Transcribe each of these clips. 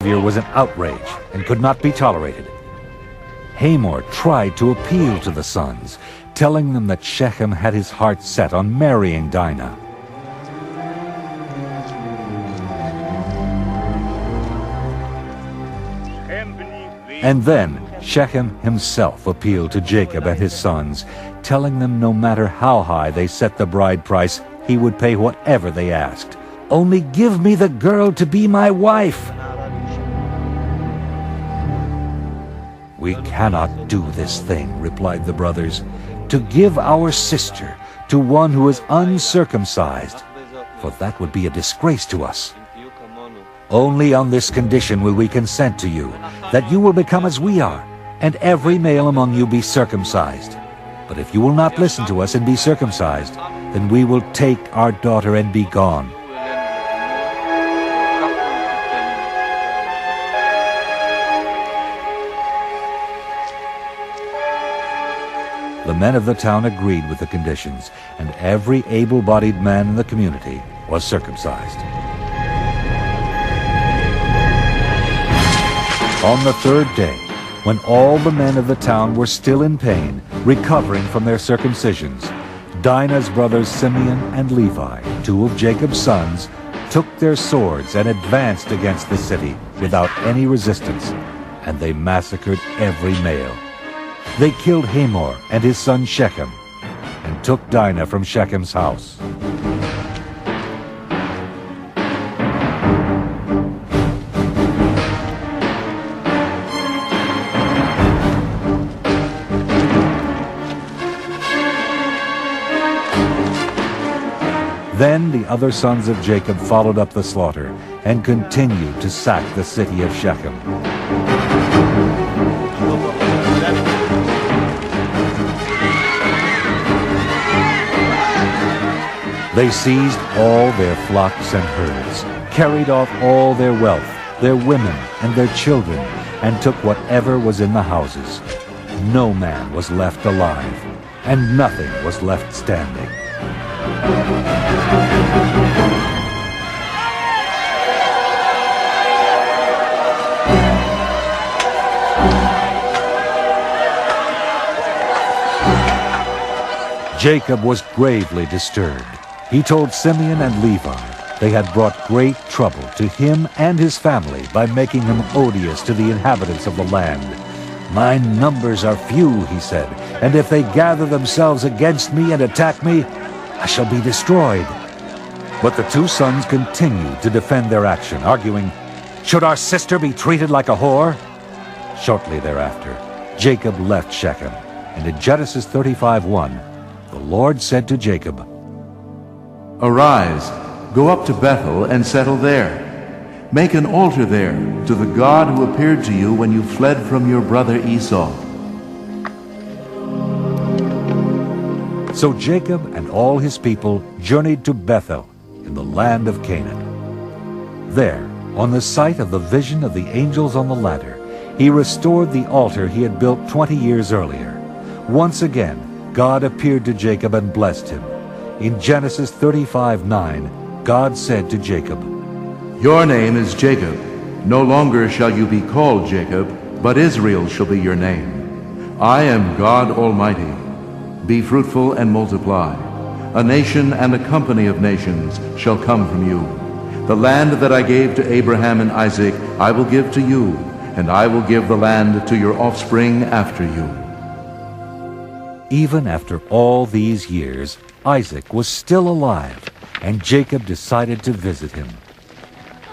behavior was an outrage and could not be tolerated. Hamor tried to appeal to the sons, telling them that Shechem had his heart set on marrying Dinah. And then Shechem himself appealed to Jacob and his sons, telling them no matter how high they set the bride price, he would pay whatever they asked. "Only give me the girl to be my wife." "We cannot do this thing," replied the brothers, "to give our sister to one who is uncircumcised, for that would be a disgrace to us. Only on this condition will we consent to you, that you will become as we are, and every male among you be circumcised. But if you will not listen to us and be circumcised, then we will take our daughter and be gone." The men of the town agreed with the conditions, and every able-bodied man in the community was circumcised. On the third day, when all the men of the town were still in pain, recovering from their circumcisions, Dinah's brothers Simeon and Levi, two of Jacob's sons, took their swords and advanced against the city without any resistance, and they massacred every male. They killed Hamor and his son Shechem, and took Dinah from Shechem's house. Then the other sons of Jacob followed up the slaughter and continued to sack the city of Shechem. They seized all their flocks and herds, carried off all their wealth, their women and their children, and took whatever was in the houses. No man was left alive, and nothing was left standing. Jacob was gravely disturbed. He told Simeon and Levi they had brought great trouble to him and his family by making him odious to the inhabitants of the land. "My numbers are few," he said, "and if they gather themselves against me and attack me, I shall be destroyed." But the two sons continued to defend their action, arguing, "Should our sister be treated like a whore?" Shortly thereafter, Jacob left Shechem, and in Genesis 35:1, the Lord said to Jacob, "Arise, go up to Bethel and settle there. Make an altar there to the God who appeared to you when you fled from your brother Esau." So Jacob and all his people journeyed to Bethel in the land of Canaan. There, on the site of the vision of the angels on the ladder, he restored the altar he had built 20 years earlier. Once again, God appeared to Jacob and blessed him. In Genesis 35:9, God said to Jacob, "Your name is Jacob. No longer shall you be called Jacob, but Israel shall be your name. I am God Almighty. Be fruitful and multiply. A nation and a company of nations shall come from you. The land that I gave to Abraham and Isaac I will give to you, and I will give the land to your offspring after you." Even after all these years, Isaac was still alive, and Jacob decided to visit him.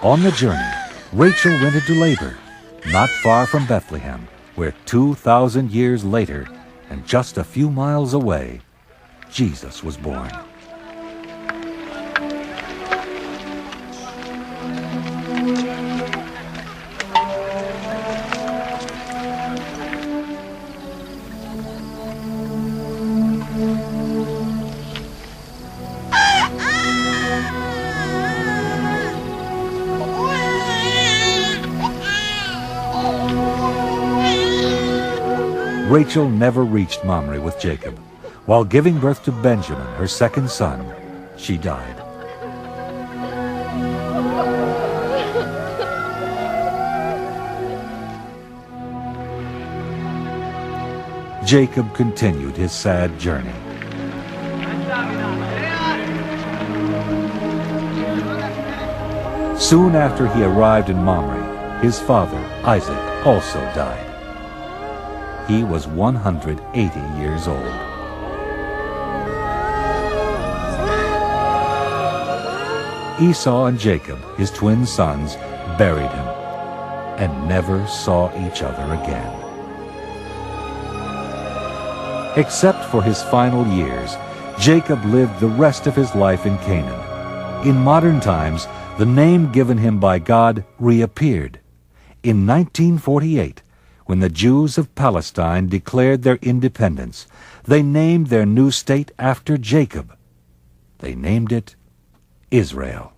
On the journey, Rachel went into labor, not far from Bethlehem, where 2,000 years later, and just a few miles away, Jesus was born. Rachel never reached Mamre with Jacob. While giving birth to Benjamin, her second son, she died. Jacob continued his sad journey. Soon after he arrived in Mamre, his father, Isaac, also died. He was 180 years old. Esau and Jacob, his twin sons, buried him and never saw each other again. Except for his final years, Jacob lived the rest of his life in Canaan. In modern times, the name given him by God reappeared. In 1948, when the Jews of Palestine declared their independence, they named their new state after Jacob. They named it Israel.